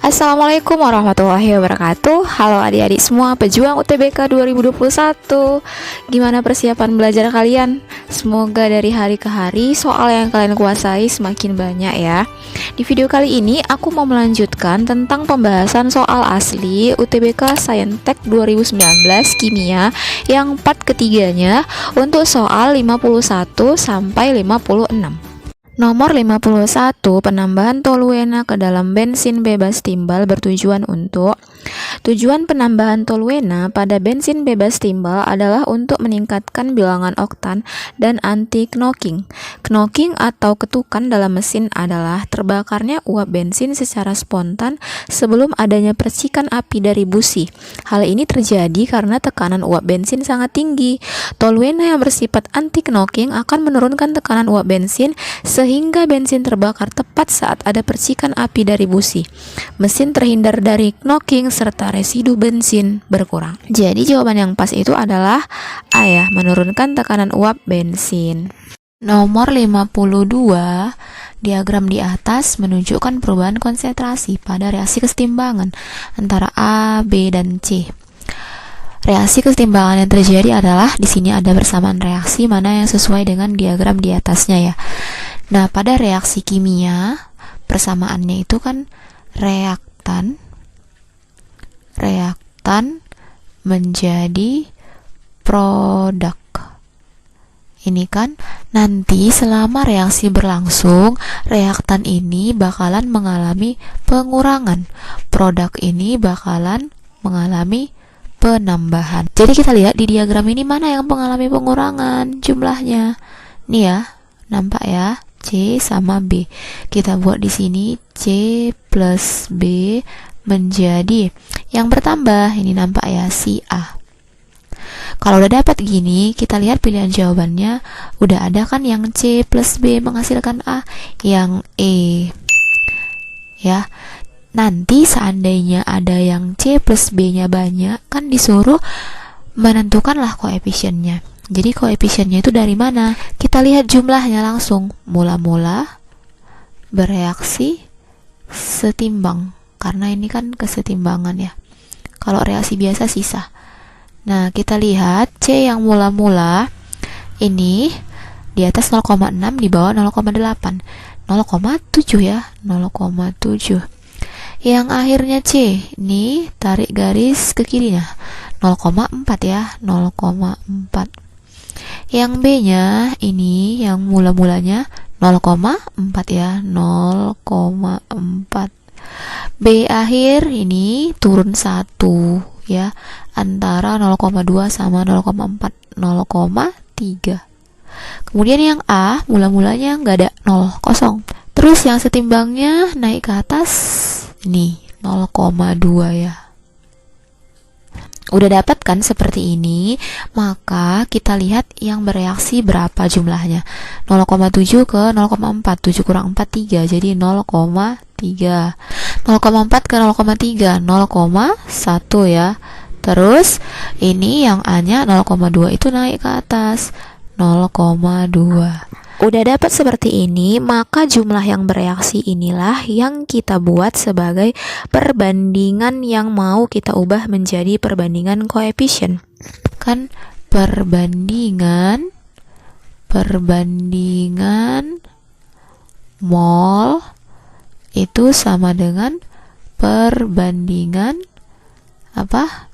Assalamualaikum warahmatullahi wabarakatuh. Halo adik-adik semua pejuang UTBK 2021. Gimana persiapan belajar kalian? Semoga dari hari ke hari soal yang kalian kuasai semakin banyak ya. Di video kali ini aku mau melanjutkan tentang pembahasan soal asli UTBK Saintek 2019 Kimia yang part ketiganya untuk soal 51 sampai 56. Nomor 51, penambahan toluena ke dalam bensin bebas timbal bertujuan untuk. Tujuan penambahan toluena pada bensin bebas timbal adalah untuk meningkatkan bilangan oktan dan anti-knocking. Knocking atau ketukan dalam mesin adalah terbakarnya uap bensin secara spontan sebelum adanya percikan api dari busi. Hal ini terjadi karena tekanan uap bensin sangat tinggi. Toluena yang bersifat anti-knocking akan menurunkan tekanan uap bensin sehingga bensin terbakar tepat saat ada percikan api dari busi. Mesin terhindar dari knocking serta residu bensin berkurang. Jadi jawaban yang pas itu adalah A ya, menurunkan tekanan uap bensin. Nomor 52, diagram di atas menunjukkan perubahan konsentrasi pada reaksi kesetimbangan antara A, B, dan C. Reaksi kesetimbangan yang terjadi adalah di sini ada persamaan reaksi mana yang sesuai dengan diagram di atasnya ya. Nah, pada reaksi kimia persamaannya itu kan reaktan menjadi produk. Ini kan nanti selama reaksi berlangsung, reaktan ini bakalan mengalami pengurangan, produk ini bakalan mengalami penambahan. Jadi kita lihat di diagram ini mana yang mengalami pengurangan jumlahnya. Nih ya, nampak ya, C sama B. Kita buat di sini C plus B menjadi yang bertambah. Ini nampak ya, si A. Kalau udah dapat gini, kita lihat pilihan jawabannya. Udah ada kan yang C plus B menghasilkan A, yang E. Ya. Nanti seandainya ada yang C plus B-nya banyak, kan disuruh menentukanlah koefisiennya. Jadi koefisiennya itu dari mana? Kita lihat jumlahnya langsung. Mula-mula bereaksi setimbang. Karena ini kan kesetimbangan ya. Kalau reaksi biasa sisa. Nah, kita lihat C yang mula-mula ini di atas 0,6, di bawah 0,8. 0,7 ya, 0,7. Yang akhirnya C, ini tarik garis ke kirinya 0,4 ya, 0,4. Yang B-nya ini yang mula-mulanya 0,4 ya, 0,4. B akhir ini turun 1 ya, antara 0,2 sama 0,4, 0,3. Kemudian yang A mula-mulanya nggak ada, 0, kosong. Terus yang setimbangnya naik ke atas, nih 0,2 ya. Udah dapat kan seperti ini, maka kita lihat yang bereaksi berapa jumlahnya. 0,7 ke 0,4, 7 kurang 4, 3, jadi 0,3. 0,4 ke 0,3, 0,1 ya. Terus ini yang A-nya 0,2 itu naik ke atas, 0,2. Udah dapat seperti ini, maka jumlah yang bereaksi inilah yang kita buat sebagai perbandingan yang mau kita ubah menjadi perbandingan koefisien. Kan perbandingan mol itu sama dengan perbandingan apa?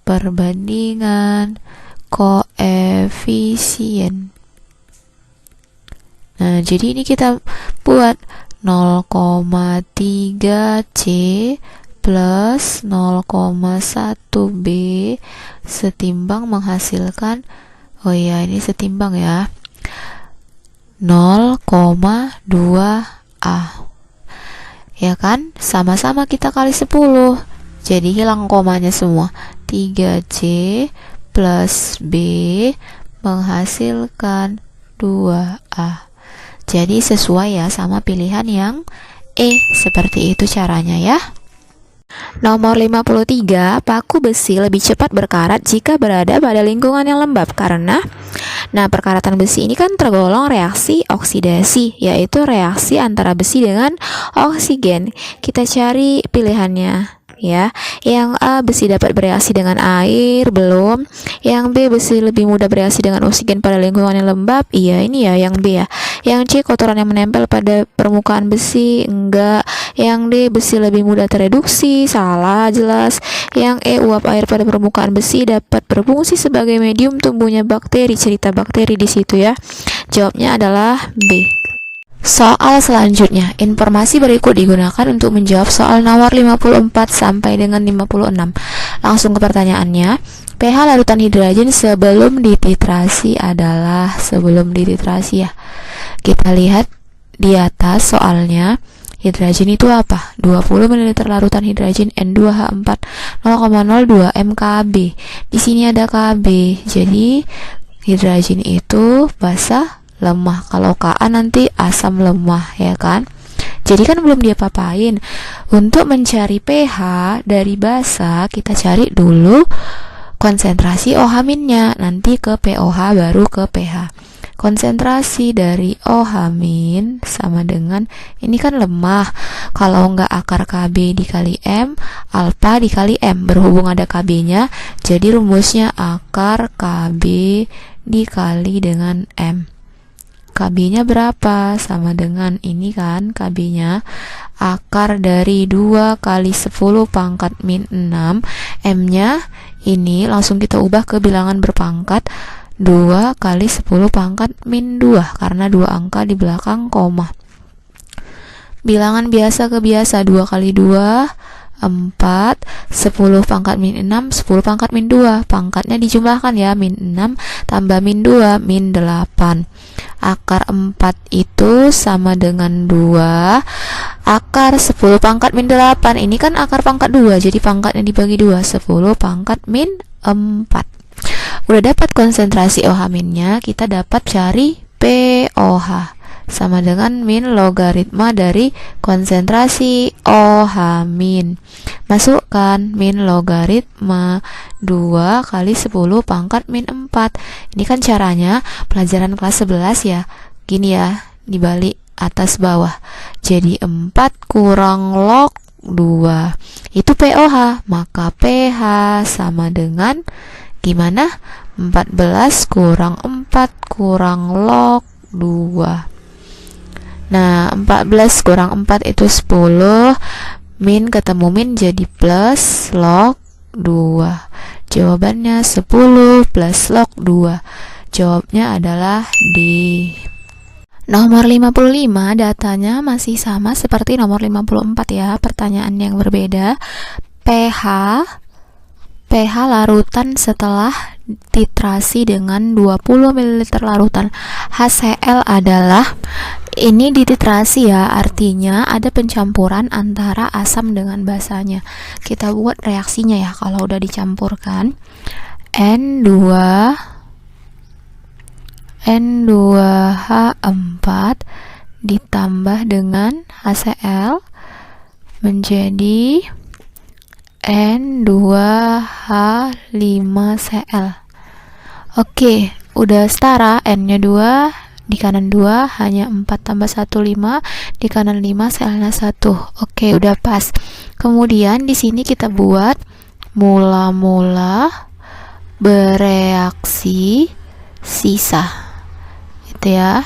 Perbandingan koefisien. Nah, jadi ini kita buat 0,3 C plus 0,1 B setimbang menghasilkan, oh iya ini setimbang ya, 0,2 A. Ya kan? Sama-sama kita kali 10. Jadi hilang komanya semua. 3C plus B menghasilkan 2A. Jadi sesuai ya sama pilihan yang E. Seperti itu caranya ya. Nomor 53, paku besi lebih cepat berkarat jika berada pada lingkungan yang lembab karena perkaratan besi ini kan tergolong reaksi oksidasi, yaitu reaksi antara besi dengan oksigen. Kita cari pilihannya ya. Yang A, besi dapat bereaksi dengan air, belum. Yang B, besi lebih mudah bereaksi dengan oksigen pada lingkungan yang lembab. Iya, ini ya yang B ya. Yang C, kotoran yang menempel pada permukaan besi. Enggak. Yang D, besi lebih mudah tereduksi. Salah jelas. Yang E, uap air pada permukaan besi dapat berfungsi sebagai medium tumbuhnya bakteri. Cerita bakteri di situ ya. Jawabnya adalah B. Soal selanjutnya, informasi berikut digunakan untuk menjawab soal nomor 54 sampai dengan 56. Langsung ke pertanyaannya. pH larutan hidrogen sebelum dititrasi adalah ya. Kita lihat di atas soalnya. Hidrogen itu apa? 20 ml larutan hidrogen N2H4 0,02 mKb. Di sini ada Kb. Jadi hidrogen itu basa lemah. Kalau Ka nanti asam lemah ya kan. Jadi kan belum dia papain. Untuk mencari pH dari basa, kita cari dulu konsentrasi OH-nya, nanti ke pOH baru ke pH. Konsentrasi dari OH- sama dengan, ini kan lemah, kalau enggak akar Kb dikali M, alfa dikali M, berhubung ada Kb-nya, jadi rumusnya akar Kb dikali dengan M. Kb-nya berapa? Sama dengan ini kan, Kb-nya akar dari 2 kali 10 pangkat min 6. M-nya ini langsung kita ubah ke bilangan berpangkat, 2 kali 10 pangkat min 2, karena 2 angka di belakang koma. Bilangan biasa ke biasa, 2 kali 2 4, 10 pangkat min 6, 10 pangkat min 2, pangkatnya dijumlahkan ya, min 6 tambah min 2, min 8. Akar 4 itu sama dengan 2 akar 10 pangkat min 8, ini kan akar pangkat 2, jadi pangkatnya dibagi 2, 10 pangkat min 4. Udah dapat konsentrasi OH-nya, kita dapat cari pOH sama dengan min logaritma dari konsentrasi OH-. Masukkan min logaritma 2 kali 10 pangkat min 4. Ini kan caranya pelajaran kelas 11 ya. Gini ya, dibalik atas bawah. Jadi 4 kurang log 2 itu pOH, maka pH sama dengan gimana? 14 kurang 4 kurang log 2. Nah, 14 kurang 4 itu 10. Min ketemu min jadi plus log 2. Jawabannya 10 plus log 2. Jawabnya adalah D. Nomor 55 datanya masih sama seperti nomor 54 ya. Pertanyaan yang berbeda. pH larutan setelah titrasi dengan 20 ml larutan HCl adalah, ini dititrasi ya, artinya ada pencampuran antara asam dengan basanya. Kita buat reaksinya ya kalau udah dicampurkan. N2H4 ditambah dengan HCl menjadi N2H5Cl. Oke, udah setara, N-nya 2, di kanan 2, hanya 4 tambah 1, 5, di kanan 5, Cl-nya 1. Oke, udah pas. Kemudian di sini kita buat mula-mula bereaksi sisa. Itu ya.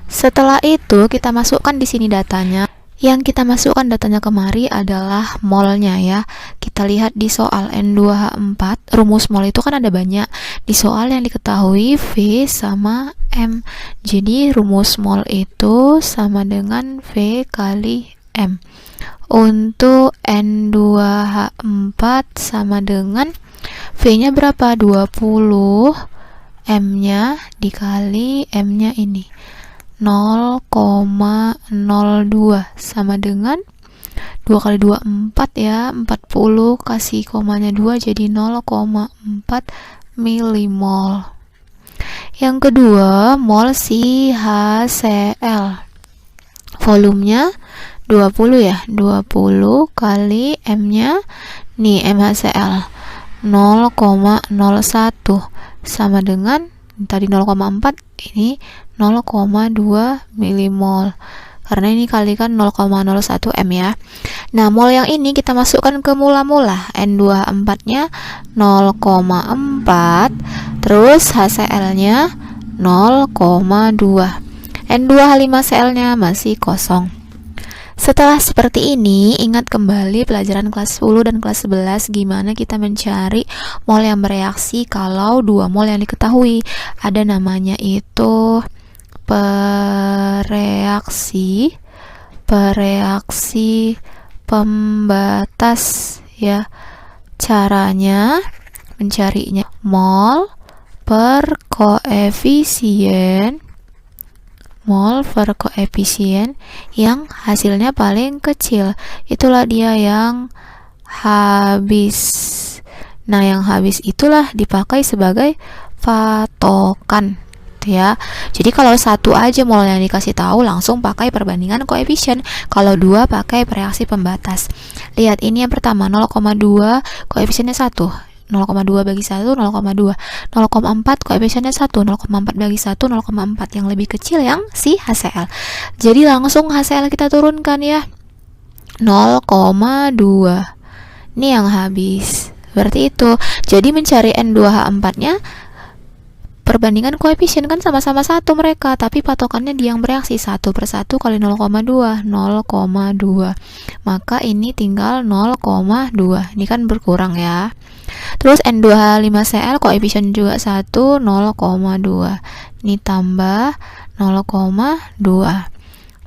Setelah itu kita masukkan di sini datanya. Yang kita masukkan datanya kemari adalah molnya ya. Kita lihat di soal N2H4, rumus mol itu kan ada banyak. Di soal yang diketahui V sama M. Jadi rumus mol itu sama dengan V kali M. Untuk N2H4 sama dengan V-nya berapa? 20. M-nya dikali M-nya ini 0,02 sama dengan 2 kali 2 4 ya, 40 kasih komanya 2 jadi 0,4 milimol. Yang kedua, mol si HCl, volumenya 20 ya, 20 kali M-nya nih MHCl 0,01 sama dengan tadi 0,4, ini 0,2 milimol. Karena ini kalikan 0,01 M ya. Nah, mol yang ini kita masukkan ke mula-mula. N2H4-nya 0,4, terus HCl-nya 0,2. N2H5Cl-nya masih kosong. Setelah seperti ini, ingat kembali pelajaran kelas 10 dan kelas 11 gimana kita mencari mol yang bereaksi kalau 2 mol yang diketahui. Ada namanya itu pereaksi pembatas ya. Caranya mencarinya mol per koefisien yang hasilnya paling kecil, itulah dia yang habis. Nah, yang habis itulah dipakai sebagai patokan ya. Jadi kalau satu aja mol yang dikasih tahu langsung pakai perbandingan koefisien, kalau dua pakai reaksi pembatas. Lihat ini yang pertama 0,2 koefisiennya 1, 0,2 bagi 1 0,2, 0,4 koefisiennya 1, 0,4 bagi 1 0,4, yang lebih kecil yang si HCl. Jadi langsung HCl kita turunkan ya, 0,2. Ini yang habis. Berarti itu. Jadi mencari N2H4 nya perbandingan koefisien kan sama-sama 1 mereka, tapi patokannya dia yang bereaksi 1 per 1 kali 0,2, 0,2. Maka ini tinggal 0,2. Ini kan berkurang ya. Terus N2H5Cl koefisien juga 1, 0,2. Ini tambah 0,2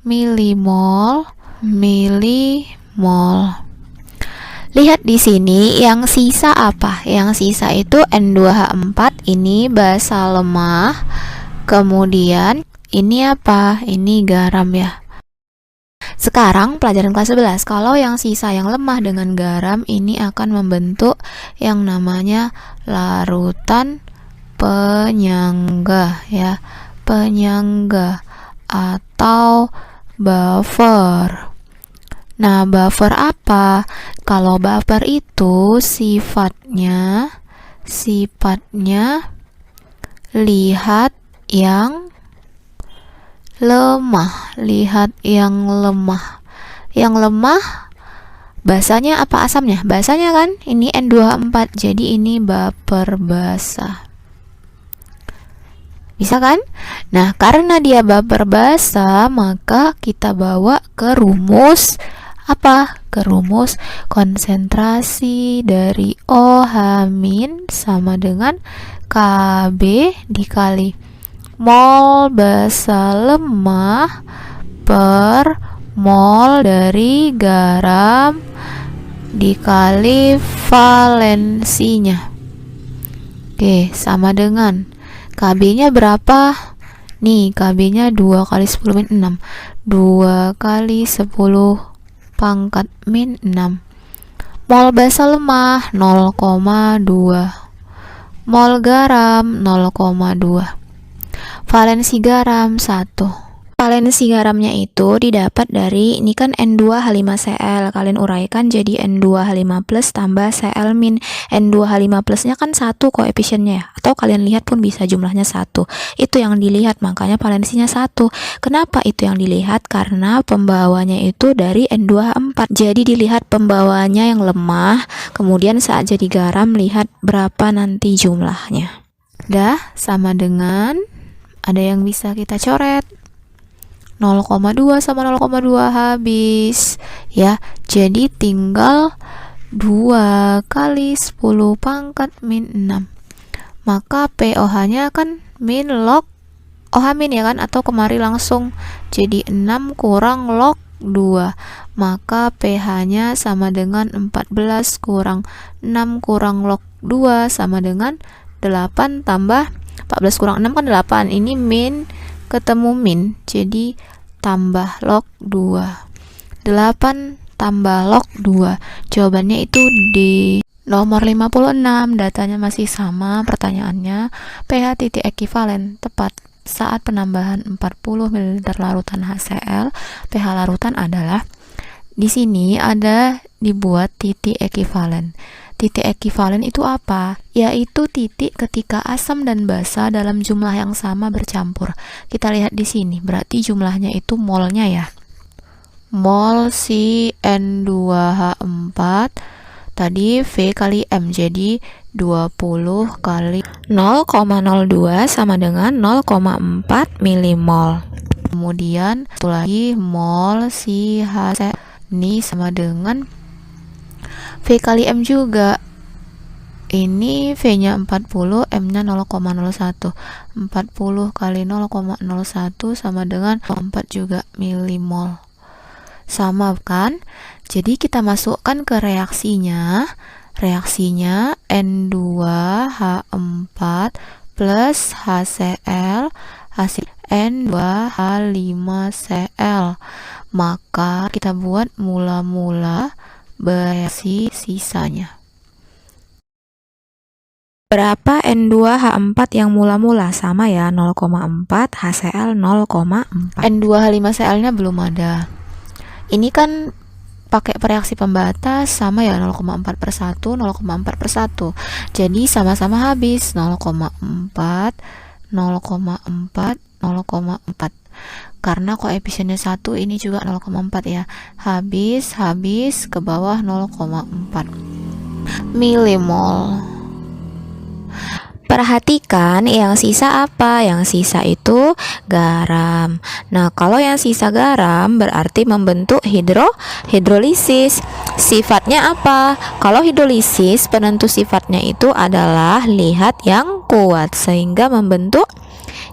milimol. Lihat di sini yang sisa apa? Yang sisa itu N2H4, ini basa lemah. Kemudian ini apa? Ini garam ya. Sekarang pelajaran kelas 11, kalau yang sisa yang lemah dengan garam ini akan membentuk yang namanya larutan penyangga ya. Penyangga atau buffer. Nah, buffer apa? Kalau buffer itu sifatnya lihat yang lemah. Yang lemah basanya apa asamnya? Basanya kan ini N2H4, jadi ini buffer basa. Bisa kan? Nah, karena dia buffer basa, maka kita bawa ke rumus apa? Ke rumus konsentrasi dari OH- sama dengan Kb dikali mol basa lemah per mol dari garam dikali valensinya. Oke, sama dengan Kb-nya berapa? Nih, Kb-nya 2 kali 10 min 6. 2 kali 10 pangkat min 6. Mol basa lemah 0,2. Mol garam 0,2. Valensi garam 1. Valensi garamnya itu didapat dari, ini kan N2H5Cl, kalian uraikan jadi N2H5 plus tambah Cl min. N2H5 plusnya kan 1 koefisiennya ya, atau kalian lihat pun bisa jumlahnya 1. Itu yang dilihat, makanya valensinya 1. Kenapa itu yang dilihat? Karena pembawanya itu dari N2H4, jadi dilihat pembawanya yang lemah, kemudian saat jadi garam lihat berapa nanti jumlahnya. Dah, sama dengan, ada yang bisa kita coret, 0,2 sama 0,2 habis ya. Jadi tinggal 2 kali 10 pangkat min 6. Maka POH nya kan min log OH min ya kan, atau kemari langsung jadi 6 kurang log 2. Maka pH nya sama dengan 14 kurang 6 kurang log 2 sama dengan 8 tambah 14 kurang 6 kan 8. Ini min ketemu min, jadi tambah log 2. 8 tambah log 2. Jawabannya itu di nomor 56. Datanya masih sama, pertanyaannya pH titik ekivalen tepat saat penambahan 40 ml larutan HCl. pH larutan adalah Di sini ada dibuat titik ekivalen. Titik ekivalen itu apa? Yaitu titik ketika asam dan basa dalam jumlah yang sama bercampur. Kita lihat di sini, berarti jumlahnya itu molnya ya. Mol si N2H4 tadi V kali M, jadi 20 kali 0,02 sama dengan 0,4 milimol. Kemudian satu lagi mol si H ini sama dengan V kali M juga. Ini V-nya 40, M-nya 0,01. 40 kali 0,01 sama dengan 4 juga milimol. Sama kan? Jadi kita masukkan ke reaksinya. Reaksinya N2H4 plus HCl hasil N2H5Cl. Maka kita buat mula-mula bereaksi sisanya. Berapa N2H4 yang mula-mula? Sama ya, 0,4, HCl 0,4. N2H5Cl nya belum ada. Ini kan pakai reaksi pembatas, sama ya, 0,4 per 1, 0,4 per 1. Jadi sama-sama habis, 0,4, 0,4, 0,4. Karena koefisiennya 1, ini juga 0,4 ya. Habis ke bawah 0,4 milimol. Perhatikan yang sisa apa? Yang sisa itu garam. Nah, kalau yang sisa garam berarti membentuk hidrolisis. Sifatnya apa? Kalau hidrolisis, penentu sifatnya itu adalah lihat yang kuat, sehingga membentuk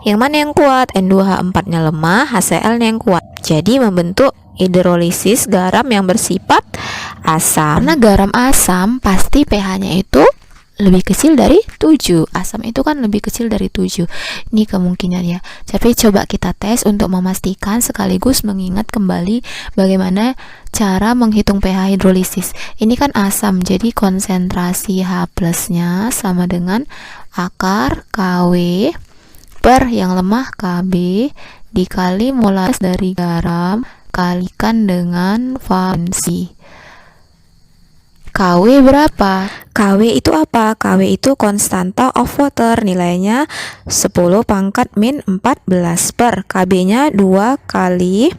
yang mana yang kuat? N2H4-nya lemah, HCl-nya yang kuat. Jadi membentuk hidrolisis garam yang bersifat asam. Karena garam asam pasti pH-nya itu lebih kecil dari 7. Asam itu kan lebih kecil dari 7. Ini kemungkinan ya. Tapi coba kita tes untuk memastikan sekaligus mengingat kembali bagaimana cara menghitung pH hidrolisis. Ini kan asam, jadi konsentrasi H plusnya sama dengan akar KW per yang lemah KB dikali molaritas dari garam kalikan dengan valensi. KW berapa? KW itu apa? KW itu konstanta of water, nilainya 10 pangkat min 14 per KB-nya 2 kali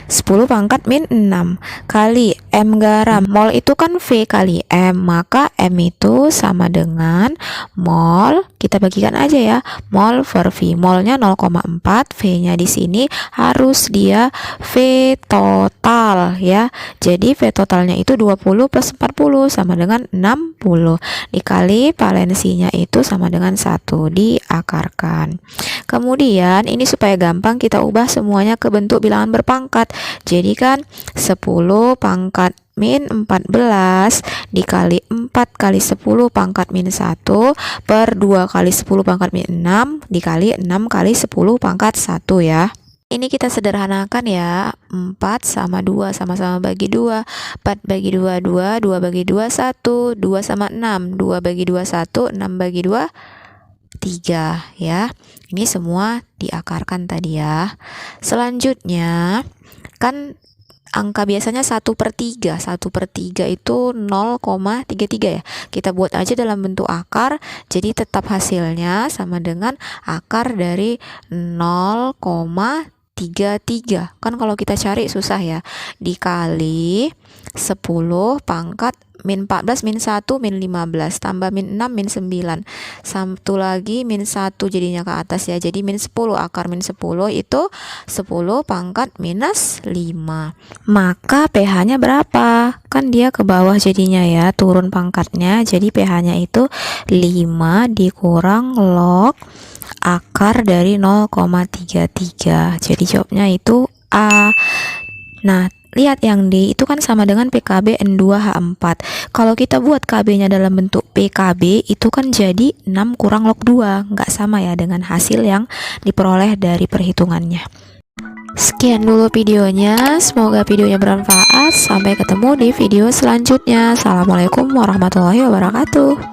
10 pangkat min 6 kali M garam. Mol itu kan V kali M, maka M itu sama dengan mol, kita bagikan aja ya, mol per V. Molnya 0,4, V-nya di sini harus dia V total ya. Jadi V totalnya itu 20 plus 40 sama dengan 60 dikali valensinya itu sama dengan 1 diakarkan. Kemudian ini supaya gampang kita ubah semuanya ke bentuk bilangan berpangkat. Jadi kan 10 pangkat min 14 dikali 4 kali 10 pangkat min 1 per 2 kali 10 pangkat min 6 dikali 6 kali 10 pangkat 1 ya. Ini kita sederhanakan ya, 4 sama 2 sama-sama bagi 2, 4 bagi 2, 2, 2 bagi 2, 1, 2 sama 6, 2 bagi 2, 1, 6 bagi 2, 3 ya. Ini semua diakarkan tadi ya. Selanjutnya, kan angka biasanya 1/3, 1/3 itu 0,33 ya. Kita buat aja dalam bentuk akar, jadi tetap hasilnya sama dengan akar dari 0,33. Kan kalau kita cari susah ya. Dikali 10 pangkat min 14 min 1 min 15 tambah min 6 min 9. Satu lagi min 1 jadinya ke atas ya. Jadi min 10, akar min 10 itu 10 pangkat minus 5. Maka pH-nya berapa? Kan dia ke bawah jadinya ya, turun pangkatnya. Jadi pH-nya itu 5 dikurang log akar dari 0,33. Jadi jawabnya itu A. Nah, lihat yang D itu kan sama dengan PKB N2H4. Kalau kita buat KB-nya dalam bentuk PKB itu kan jadi 6 kurang log 2. Nggak sama ya dengan hasil yang diperoleh dari perhitungannya. Sekian dulu videonya. Semoga videonya bermanfaat. Sampai ketemu di video selanjutnya. Assalamualaikum warahmatullahi wabarakatuh.